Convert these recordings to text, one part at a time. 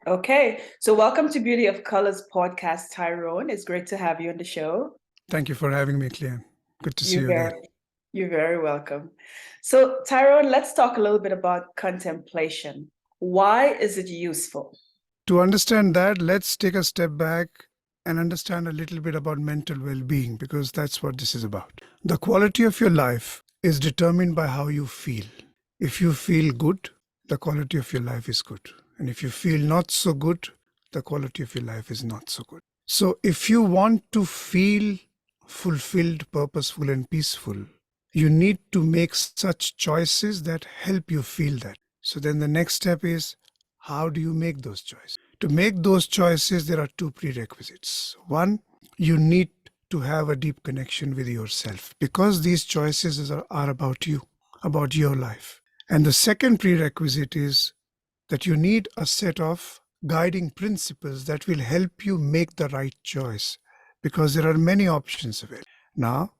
Okay, so welcome to Beauty of Colors podcast, Tyrone. It's great to have you on the show. Thank you for having me, Clean. Good to see You're you again. very, you're very welcome. So, Tyrone, let's talk a little bit about contemplation. Why is it useful? To understand that, let's take a step back and understand a little bit about mental well-being, because that's what this is about. The quality of your life is determined by how you feel. If you feel good, the quality of your life is good. And if you feel not so good, the quality of your life is not so good. So if you want to feel fulfilled, purposeful, and peaceful, you need to make such choices that help you feel that. So then the next step is, how do you make those choices? To make those choices, there are two prerequisites. One, you need to have a deep connection with yourself, because these choices are about you, about your life. And the second prerequisite is that you need a set of guiding principles that will help you make the right choice, because there are many options available. Now,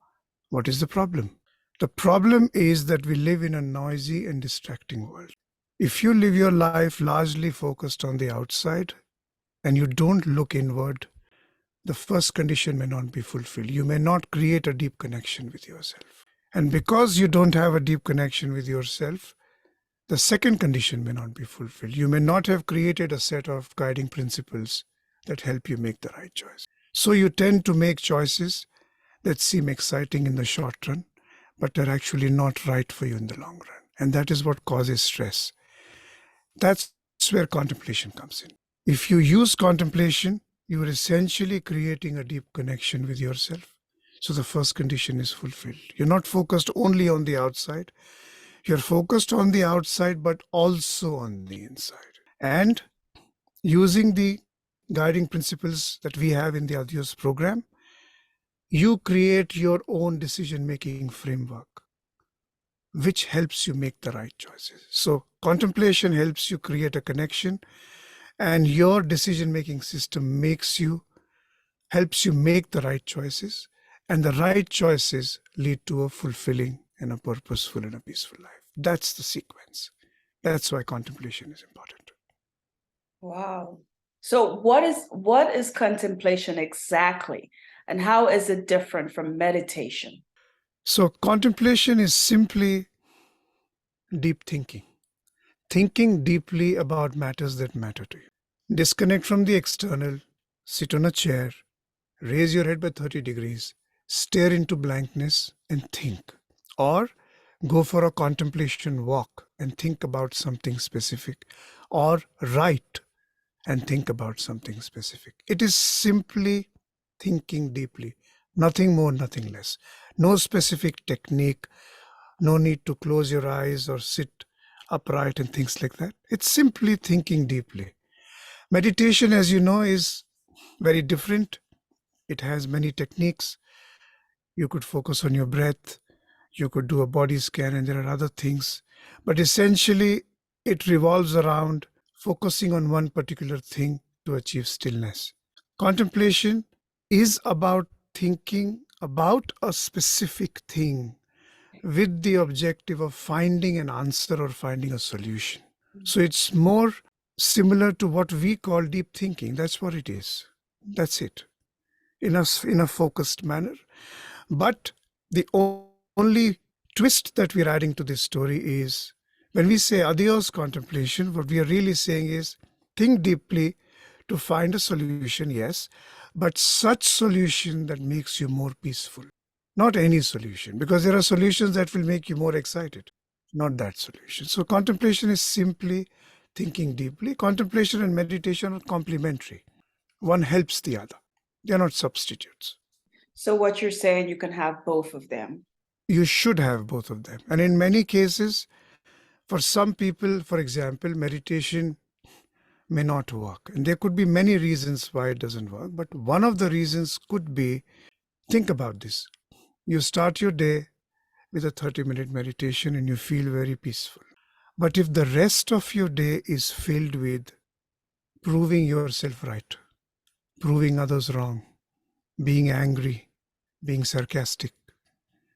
what is the problem? The problem is that we live in a noisy and distracting world. If you live your life largely focused on the outside and you don't look inward, the first condition may not be fulfilled. You may not create a deep connection with yourself. And because you don't have a deep connection with yourself, the second condition may not be fulfilled. You may not have created a set of guiding principles that help you make the right choice. So you tend to make choices that seem exciting in the short run, but are actually not right for you in the long run. And that is what causes stress. That's where contemplation comes in. If you use contemplation, you are essentially creating a deep connection with yourself. So the first condition is fulfilled. You're not focused only on the outside. You're focused on the outside, but also on the inside. And using the guiding principles that we have in the Adios program, you create your own decision-making framework, which helps you make the right choices. So contemplation helps you create a connection, and your decision-making system helps you make the right choices, and the right choices lead to a fulfilling and a purposeful and a peaceful life. That's the sequence. That's why contemplation is important. Wow. So, what is contemplation exactly, and how is it different from meditation? So contemplation is simply deep thinking deeply about matters that matter to you. Disconnect from the external, sit on a chair, raise your head by 30 degrees, stare into blankness and think. Or go for a contemplation walk and think about something specific. Or write and think about something specific. It is simply thinking deeply, nothing more, nothing less. No specific technique, no need to close your eyes or sit upright and things like that. It's simply thinking deeply. Meditation, as you know, is very different. It has many techniques. You could focus on your breath, you could do a body scan, and there are other things. But essentially, it revolves around focusing on one particular thing to achieve stillness. Contemplation is about thinking about a specific thing with the objective of finding an answer or finding a solution. So it's more similar to what we call deep thinking. That's what it is. That's it. In a focused manner. But the only twist that we're adding to this story is, when we say adios contemplation, what we are really saying is think deeply to find a solution, yes, but such solution that makes you more peaceful. Not any solution, because there are solutions that will make you more excited. Not that solution. So contemplation is simply thinking deeply. Contemplation and meditation are complementary. One helps the other. They are not substitutes. So, what you're saying, you can have both of them. You should have both of them. And in many cases, for some people, for example, meditation may not work. And there could be many reasons why it doesn't work. But one of the reasons could be, think about this. You start your day with a 30-minute meditation and you feel very peaceful. But if the rest of your day is filled with proving yourself right, proving others wrong, being angry, being sarcastic,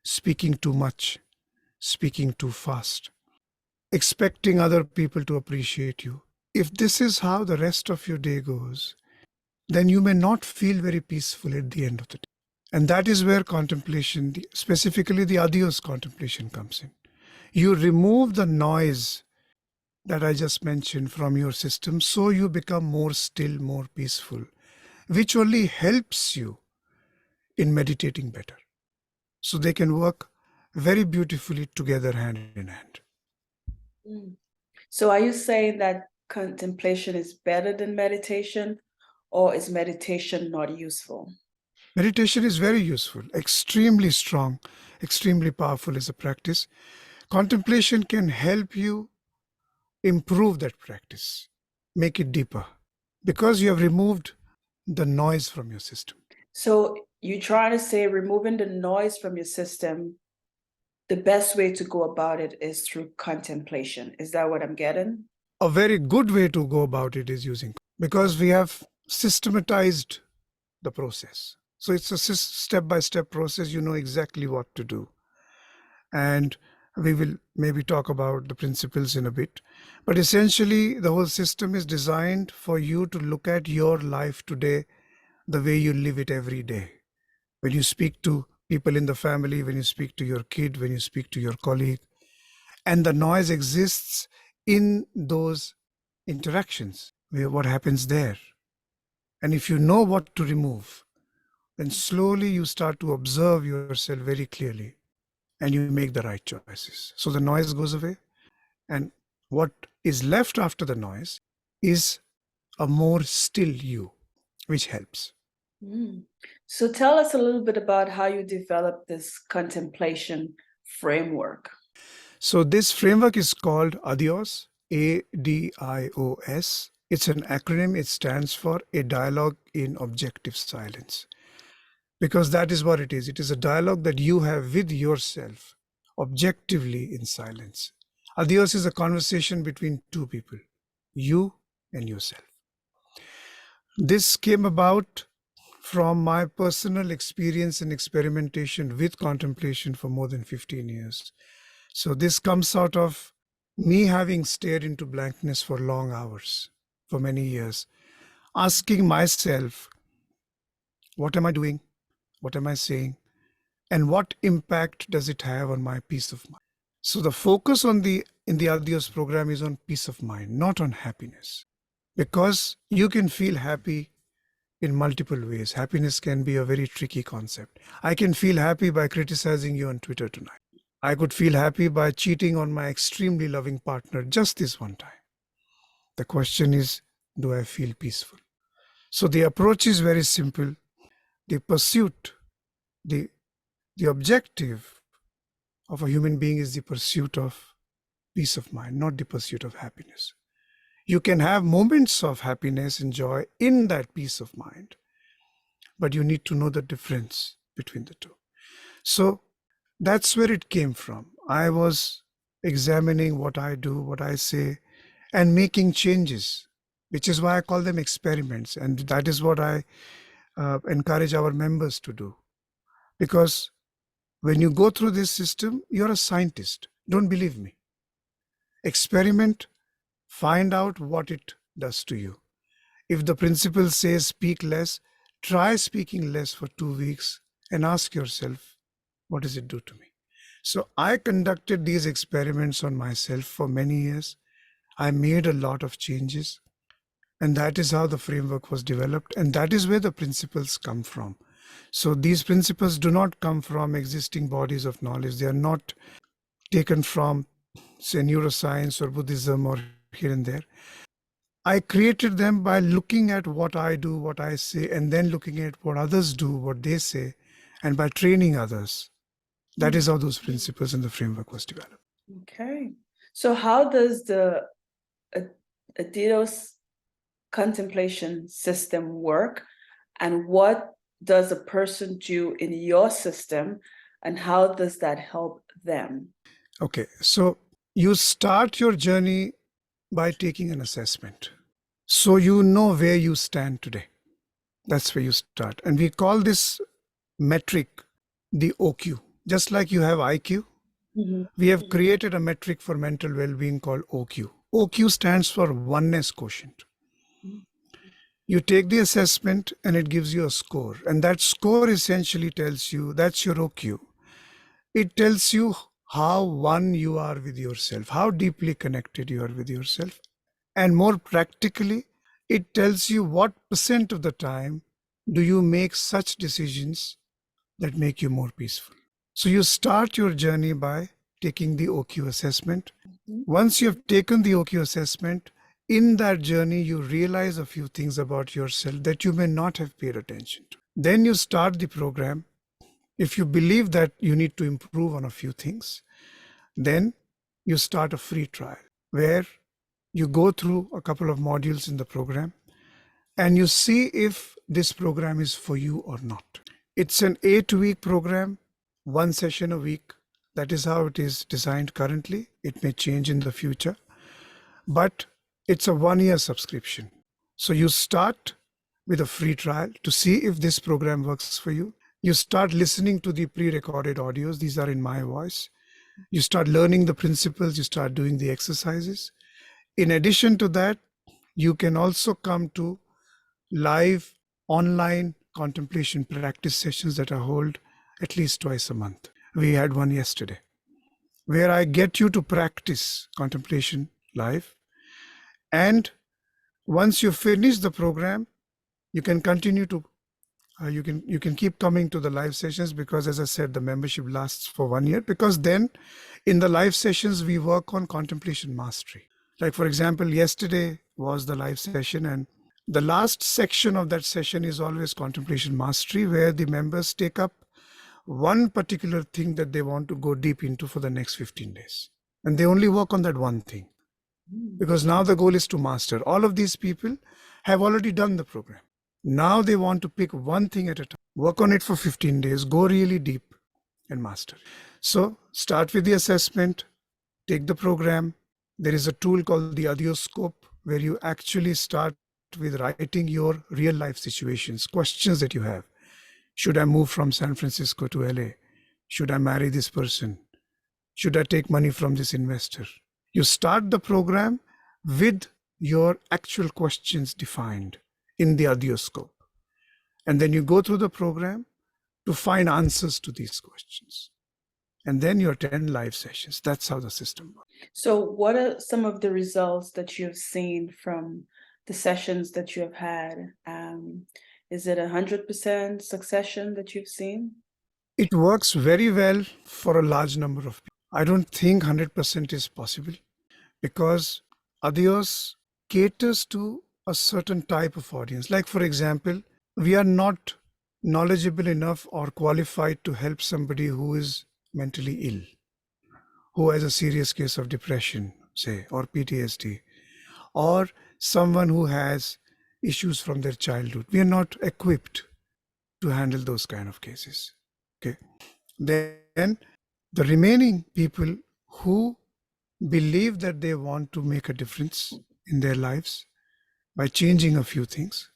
speaking too much, speaking too fast, expecting other people to appreciate you, if this is how the rest of your day goes, then you may not feel very peaceful at the end of the day. And that is where contemplation, specifically the Adios contemplation, comes in. You remove the noise that I just mentioned from your system, so you become more still, more peaceful, which only helps you in meditating better. So they can work very beautifully together, hand in hand. Mm. So are you saying that contemplation is better than meditation, or is meditation not useful? Meditation is very useful, extremely strong, extremely powerful as a practice. Contemplation can help you improve that practice, make it deeper, because you have removed the noise from your system. So you trying to say removing the noise from your system, the best way to go about it is through contemplation. Is that what I'm getting? A very good way to go about it is using, because we have systematized the process. So it's a step-by-step process. You know exactly what to do. And we will maybe talk about the principles in a bit. But essentially, the whole system is designed for you to look at your life today the way you live it every day. When you speak to people in the family, when you speak to your kid, when you speak to your colleague, and the noise exists in those interactions, what happens there. And if you know what to remove, then slowly you start to observe yourself very clearly and you make the right choices. So the noise goes away, and what is left after the noise is a more still you, which helps. Mm. So tell us a little bit about how you developed this contemplation framework. So this framework is called Adios, ADIOS. It's an acronym. It stands for a dialogue in objective silence, because that is what it is. It is a dialogue that you have with yourself, objectively in silence. Adios is a conversation between two people, you and yourself. This came about from my personal experience and experimentation with contemplation for more than 15 years. So this comes out of me having stared into blankness for long hours, for many years, asking myself, what am I doing? What am I saying? And what impact does it have on my peace of mind? So the focus in the Adios program is on peace of mind, not on happiness. Because you can feel happy in multiple ways. Happiness can be a very tricky concept. I can feel happy by criticizing you on Twitter tonight. I could feel happy by cheating on my extremely loving partner just this one time. The question is, do I feel peaceful? So the approach is very simple. The pursuit, the objective of a human being is the pursuit of peace of mind, not the pursuit of happiness. You can have moments of happiness and joy in that peace of mind, but you need to know the difference between the two. So that's where it came from. I was examining what I do, what I say, and making changes, which is why I call them experiments. And that is what I encourage our members to do. Because when you go through this system, you're a scientist. Don't believe me. Experiment, find out what it does to you. If the principle says speak less, try speaking less for 2 weeks and ask yourself, what does it do to me? So I conducted these experiments on myself for many years. I made a lot of changes, and that is how the framework was developed, and that is where the principles come from. So these principles do not come from existing bodies of knowledge. They are not taken from, say, neuroscience or Buddhism or here and there. I created them by looking at what I do, what I say, and then looking at what others do, what they say, and by training others. That is how those principles and the framework was developed. Okay. So how does the Adios contemplation system work, and what does a person do in your system, and how does that help them? Okay, so you start your journey by taking an assessment. So you know where you stand today. That's where you start. And we call this metric the OQ. Just like you have IQ, Mm-hmm. we have created a metric for mental well-being called OQ. OQ stands for oneness quotient. You take the assessment and it gives you a score. And that score essentially tells you that's your OQ. It tells you how one you are with yourself, how deeply connected you are with yourself. And more practically, it tells you what percent of the time do you make such decisions that make you more peaceful. So you start your journey by taking the OQ assessment. Once you have taken the OQ assessment, in that journey, you realize a few things about yourself that you may not have paid attention to. Then you start the program. If you believe that you need to improve on a few things, then you start a free trial where you go through a couple of modules in the program and you see if this program is for you or not. It's an 8-week program, one session a week. That is how it is designed currently. It may change in the future, but it's a 1-year subscription. So you start with a free trial to see if this program works for you. You start listening to the pre-recorded audios. These are in my voice. You start learning the principles. You start doing the exercises. In addition to that, you can also come to live online contemplation practice sessions that are held at least twice a month. We had one yesterday where I get you to practice contemplation live. And once you finish the program, you can continue to you can keep coming to the live sessions, because as I said, the membership lasts for 1 year, because then in the live sessions we work on contemplation mastery. Like, for example, yesterday was the live session, and the last section of that session is always contemplation mastery, where the members take up one particular thing that they want to go deep into for the next 15 days. And they only work on that one thing, because now the goal is to master. All of these people have already done the program. Now they want to pick one thing at a time, work on it for 15 days, go really deep and master. So start with the assessment, take the program. There is a tool called the Adioscope where you actually start with writing your real life situations, questions that you have. Should I move from San Francisco to LA? Should I marry this person? Should I take money from this investor? You start the program with your actual questions defined in the Adioscope. And then you go through the program to find answers to these questions. And then you attend live sessions. That's how the system works. So what are some of the results that you've seen from the sessions that you have had? Is it 100% succession that you've seen? It works very well for a large number of people. I don't think 100% is possible, because Adios caters to a certain type of audience. Like, for example, we are not knowledgeable enough or qualified to help somebody who is mentally ill, who has a serious case of depression, say, or PTSD, or someone who has issues from their childhood. We are not equipped to handle those kind of cases. Okay. Then the remaining people who believe that they want to make a difference in their lives by changing a few things,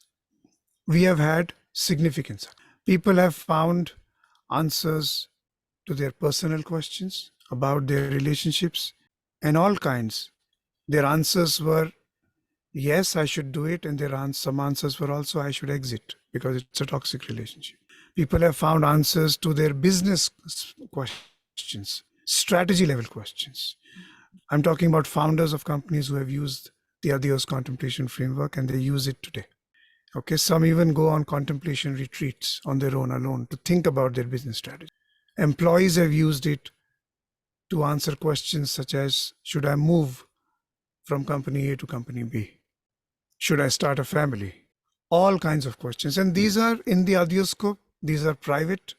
we have had significance. People have found answers to their personal questions about their relationships and all kinds. Their answers were, yes, I should do it. And some answers were also, I should exit because it's a toxic relationship. People have found answers to their business questions, strategy level questions. I'm talking about founders of companies who have used the Adios contemplation framework and they use it today. Okay, some even go on contemplation retreats on their own alone to think about their business strategy. Employees have used it to answer questions such as, should I move from company A to company B? Should I start a family? All kinds of questions. And these are in the Adioscope. These are private.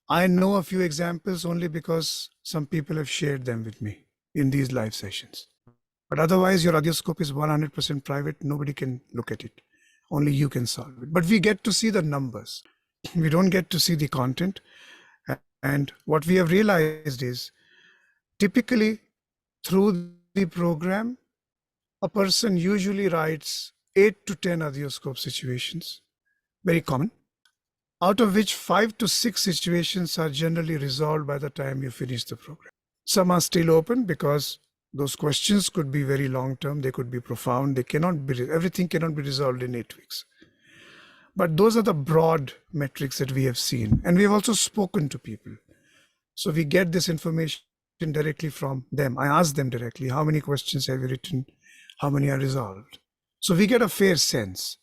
I know a few examples only because some people have shared them with me in these live sessions. But otherwise, your Adioscope is 100% private. Nobody can look at it. Only you can solve it. But we get to see the numbers. We don't get to see the content. And what we have realized is, typically through the program, a person usually writes 8 to 10 Adioscope situations, very common, out of which 5 to 6 situations are generally resolved by the time you finish the program. Some are still open because Those questions could be very long term, they could be profound, everything cannot be resolved in 8 weeks. But those are the broad metrics that we have seen. And we have also spoken to people. So we get this information directly from them. I ask them directly, how many questions have you written? How many are resolved? So we get a fair sense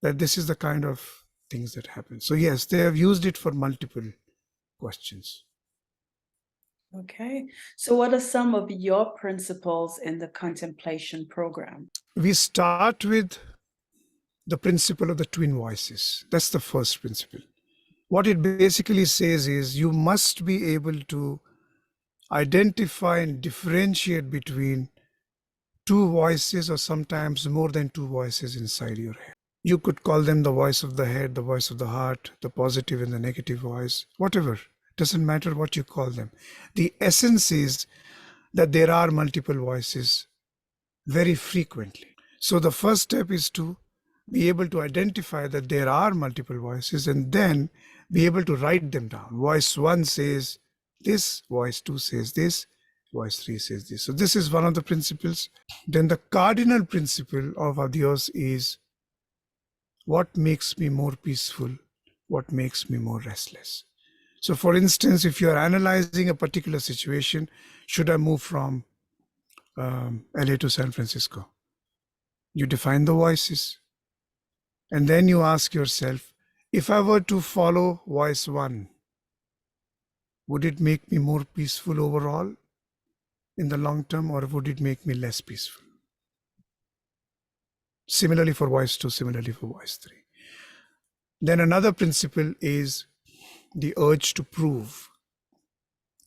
that this is the kind of things that happen. So yes, they have used it for multiple questions. Okay. So what are some of your principles in the contemplation program? We start with the principle of the twin voices. That's the first principle. What it basically says is you must be able to identify and differentiate between two voices, or sometimes more than two voices inside your head. You could call them the voice of the head, the voice of the heart, the positive and the negative voice, whatever. Doesn't matter what you call them. The essence is that there are multiple voices very frequently. So the first step is to be able to identify that there are multiple voices and then be able to write them down. Voice 1 says this, voice 2 says this, voice 3 says this. So this is one of the principles. Then the cardinal principle of Adios is what makes me more peaceful, what makes me more restless. So for instance, if you're analyzing a particular situation, should I move from LA to San Francisco? You define the voices. And then you ask yourself, if I were to follow voice 1, would it make me more peaceful overall in the long term, or would it make me less peaceful? Similarly for voice 2, similarly for voice 3. Then another principle is the urge to prove,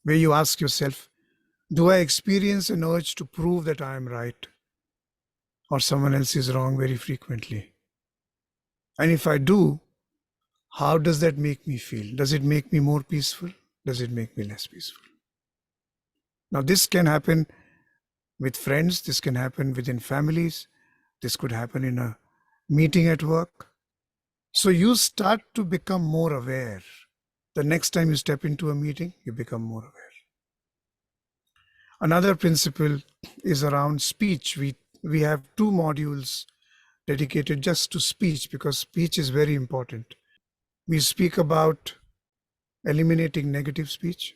where you ask yourself, do I experience an urge to prove that I am right or someone else is wrong very frequently? And if I do, how does that make me feel? Does it make me more peaceful? Does it make me less peaceful? Now, this can happen with friends. This can happen within families. This could happen in a meeting at work. So you start to become more aware. The next time you step into a meeting, you become more aware. Another principle is around speech. We have 2 modules dedicated just to speech, because speech is very important. We speak about eliminating negative speech.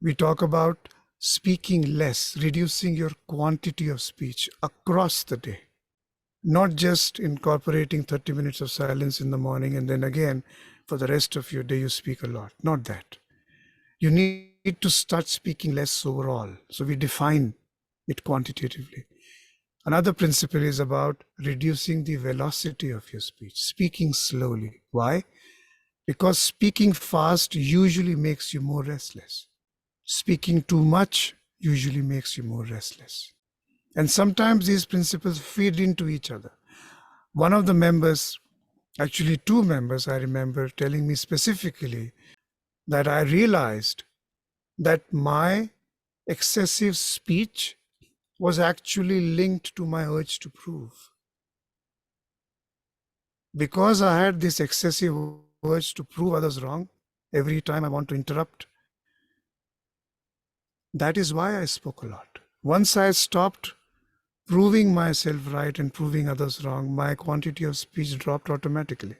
We talk about speaking less, reducing your quantity of speech across the day, not just incorporating 30 minutes of silence in the morning and then again for the rest of your day you speak a lot. Not that. You need to start speaking less overall. So we define it quantitatively. Another principle is about reducing the velocity of your speech, speaking slowly. Why? Because speaking fast usually makes you more restless. Speaking too much usually makes you more restless. And sometimes these principles feed into each other. One of the members, actually 2 members, I remember telling me specifically that I realized that my excessive speech was actually linked to my urge to prove. Because I had this excessive urge to prove others wrong every time I want to interrupt, that is why I spoke a lot. Once I stopped proving myself right and proving others wrong, my quantity of speech dropped automatically.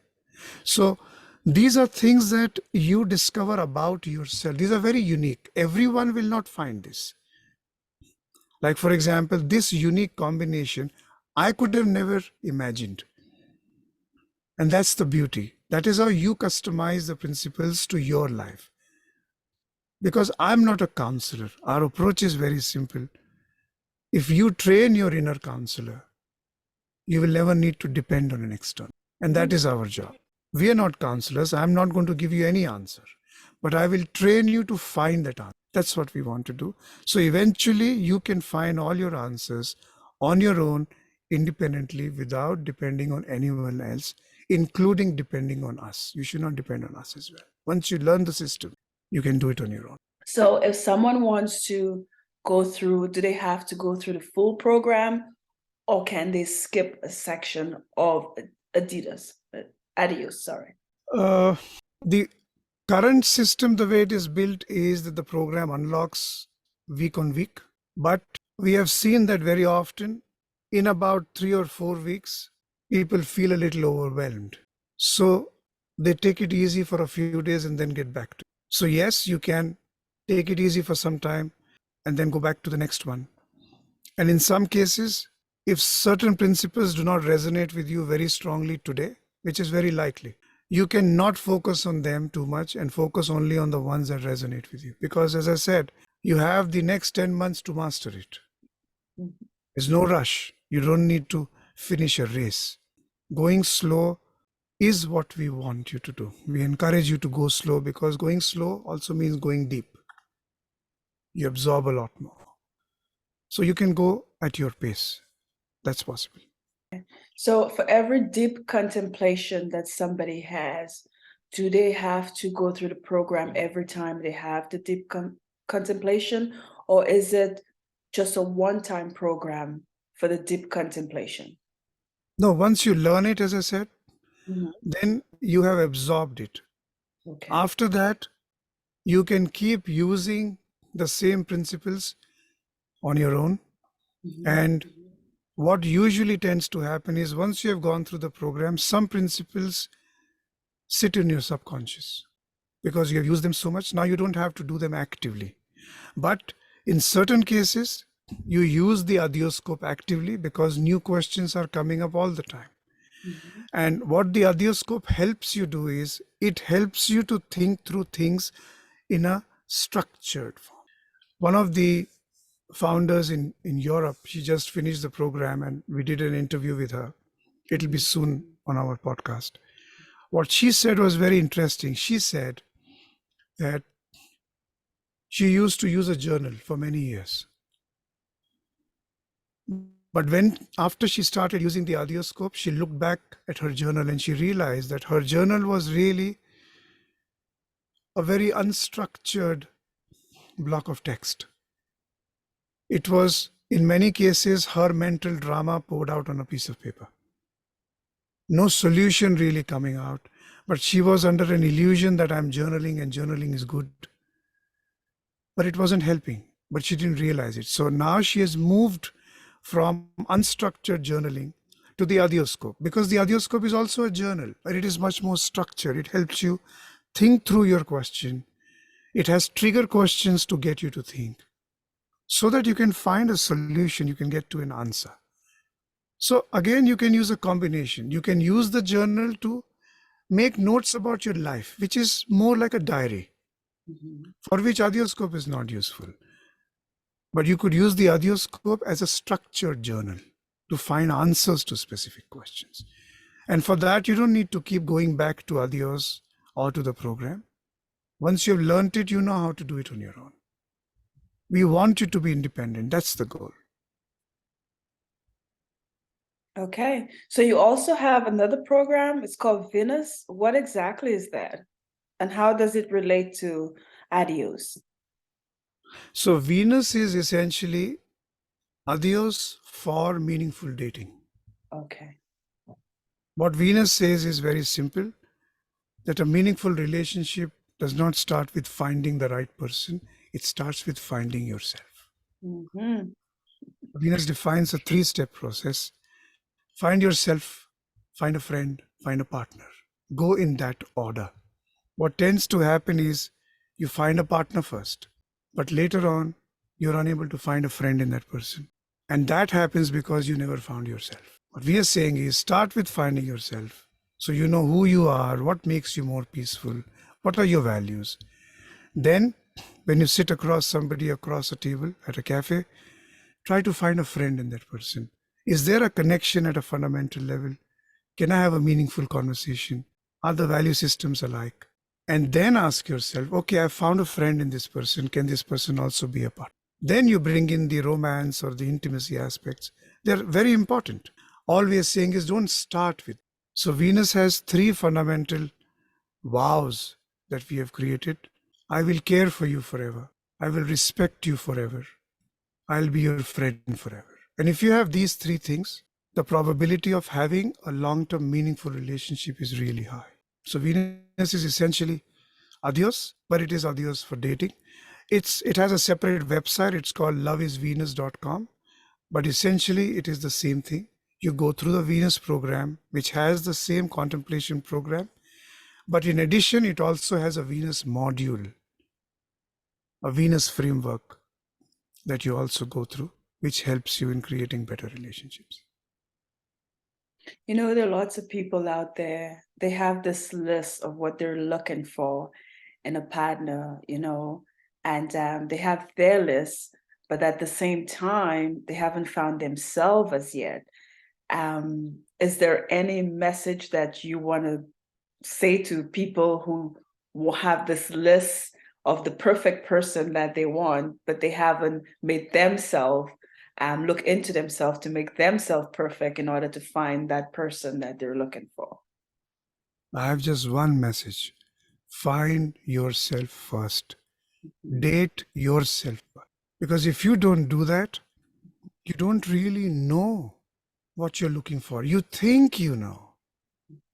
So these are things that you discover about yourself. These are very unique. Everyone will not find this. Like, for example, this unique combination, I could have never imagined. And that's the beauty. That is how you customize the principles to your life. Because I'm not a counselor. Our approach is very simple. If you train your inner counselor, you will never need to depend on an external. And that is our job. We are not counselors. I'm not going to give you any answer, but I will train you to find that answer. That's what we want to do. So eventually you can find all your answers on your own, independently, without depending on anyone else, including depending on us. You should not depend on us as well. Once you learn the system, you can do it on your own. So if someone wants to go through, do they have to go through the full program, or can they skip a section of Adios, sorry. The current system, the way it is built, is that the program unlocks week on week. But we have seen that very often in about 3 or 4 weeks, people feel a little overwhelmed. So they take it easy for a few days and then get back to it. So yes, you can take it easy for some time and then go back to the next one. And in some cases, if certain principles do not resonate with you very strongly today, which is very likely, you cannot focus on them too much and focus only on the ones that resonate with you. Because as I said, you have the next 10 months to master it. Mhm. There's no rush. You don't need to finish a race. Going slow is what we want you to do. We encourage you to go slow because going slow also means going deep. You absorb a lot more. So you can go at your pace. That's possible. So for every deep contemplation that somebody has, do they have to go through the program every time they have the deep contemplation, or is it just a one-time program for the deep contemplation? No, once you learn it, as I said, Mhm. then you have absorbed it. Okay. After that, you can keep using the same principles on your own. Mhm. And what usually tends to happen is once you have gone through the program, some principles sit in your subconscious because you have used them so much. Now you don't have to do them actively. But in certain cases, you use the Adioscope actively because new questions are coming up all the time. Mhm. And what the Adioscope helps you do is it helps you to think through things in a structured form. One of the founders in Europe, she just finished the program and we did an interview with her. It'll be Mhm. soon on our podcast. What she said was very interesting. She said that she used to use a journal for many years. But when after she started using the Adioscope, she looked back at her journal and she realized that her journal was really a very unstructured block of text. It was, in many cases, her mental drama poured out on a piece of paper. No solution really coming out, but she was under an illusion that I'm journaling and journaling is good. But it wasn't helping, but she didn't realize it. So now she has moved from unstructured journaling to the Adioscope because the Adioscope is also a journal, but it is much more structured. It helps you think through your question. It has trigger questions to get you to think so that you can find a solution, you can get to an answer. So again, you can use a combination. You can use the journal to make notes about your life, which is more like a diary, Mhm. for which Adioscope is not useful. But you could use the Adioscope as a structured journal to find answers to specific questions. And for that, you don't need to keep going back to Adios or to the program. Once you've learned it, you know how to do it on your own. We want you to be independent. That's the goal. Okay. So you also have another program. It's called Venus. What exactly is that? And how does it relate to Adios? So Venus is essentially Adios for meaningful dating. Okay. What Venus says is very simple, that a meaningful relationship does not start with finding the right person, it starts with finding yourself. Mm-hmm. Venus defines a three-step process: find yourself, find a friend, find a partner. Go in that order. What tends to happen is you find a partner first, but later on, you're unable to find a friend in that person. And that happens because you never found yourself. What we are saying is start with finding yourself. So you know who you are, what makes you more peaceful, what are your values. Then, when you sit across somebody across a table at a cafe, try to find a friend in that person. Is there a connection at a fundamental level? Can I have a meaningful conversation? Are the value systems alike? And then ask yourself, okay, I found a friend in this person. Can this person also be a part? Then you bring in the romance or the intimacy aspects. They're very important. All we are saying is don't start with. So Venus has three fundamental vows that we have created. I will care for you forever. I will respect you forever. I'll be your friend forever. And if you have these three things, the probability of having a long-term meaningful relationship is really high. So Venus is essentially adios, but it is adios for dating. It has a separate website. It's called loveisvenus.com. But essentially, it is the same thing. You go through the Venus program, which has the same contemplation program. But in addition, it also has a Venus module, a Venus framework that you also go through, which helps you in creating better relationships. You know, there are lots of people out there, they have this list of what they're looking for in a partner, you know, and they have their list, but at the same time, they haven't found themselves as yet. Is there any message that you want to say to people who will have this list of the perfect person that they want, but they haven't made themselves look into themselves to make themselves perfect in order to find that person that they're looking for? I have just one message. Find yourself first. Date yourself. Because if you don't do that, you don't really know what you're looking for. You think you know,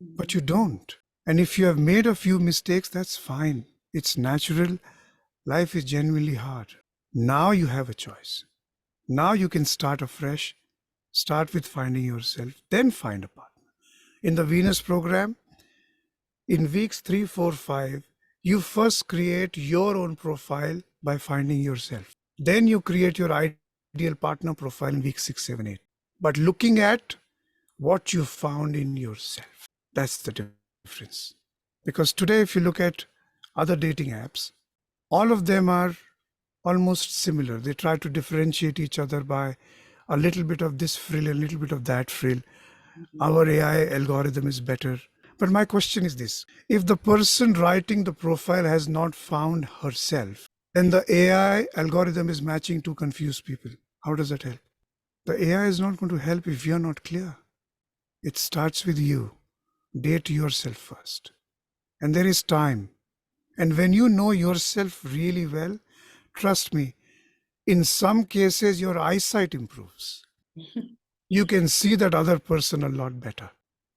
but you don't. And if you have made a few mistakes, that's fine. It's natural. Life is genuinely hard. Now you have a choice. Now you can start afresh. Start with finding yourself, then find a partner. In the Venus program, in weeks 3, 4, 5, you first create your own profile by finding yourself. Then you create your ideal partner profile in week 6, 7, 8. But looking at what you found in yourself, that's the difference. Because today, if you look at other dating apps, all of them are almost similar. They try to differentiate each other by a little bit of this frill, a little bit of that frill. Our AI algorithm is better. But my question is this: if the person writing the profile has not found herself, then the AI algorithm is matching two confused people. How does that help? The AI is not going to help if you're not clear. It starts with you. Date yourself first. And there is time. And when you know yourself really well, trust me, in some cases, your eyesight improves. You can see that other person a lot better.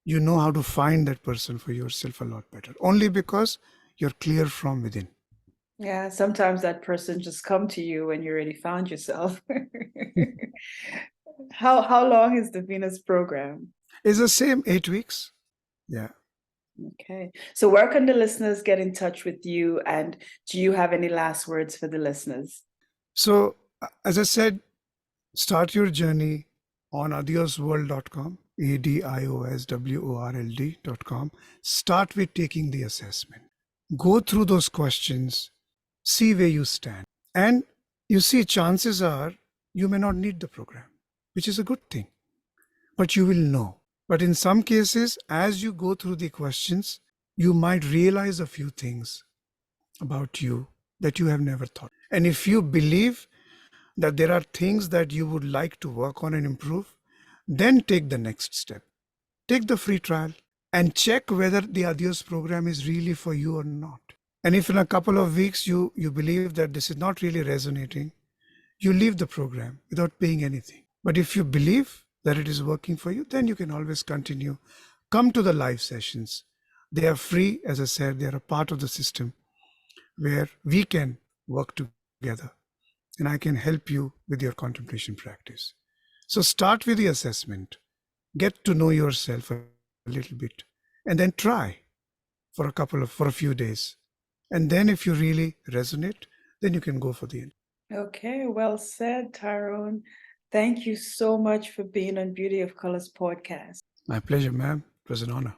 You know how to find that person for yourself a lot better, only because you're clear from within. Yeah, sometimes that person just come to you when you already found yourself. How long is the Venus program? It's the same 8 weeks. Yeah. Okay. So where can the listeners get in touch with you? And do you have any last words for the listeners? So, as I said, start your journey on adiosworld.com, adiosworld.com. Start with taking the assessment. Go through those questions, see where you stand. And you see, chances are you may not need the program, which is a good thing, but you will know. But in some cases, as you go through the questions, you might realize a few things about you that you have never thought. And if you believe that there are things that you would like to work on and improve, then take the next step. Take the free trial and check whether the Adios program is really for you or not. And if in a couple of weeks you believe that this is not really resonating, you leave the program without paying anything. But if you believe that it is working for you, then you can always continue. Come to the live sessions. They are free. As I said, they are a part of the system where we can work together and I can help you with your contemplation practice. So start with the assessment, get to know yourself a little bit, and then try for a few days. And then if you really resonate, then you can go for the end. Okay, well said, Tarun. Thank you so much for being on Beauty of Colors podcast. My pleasure, ma'am. It was an honor.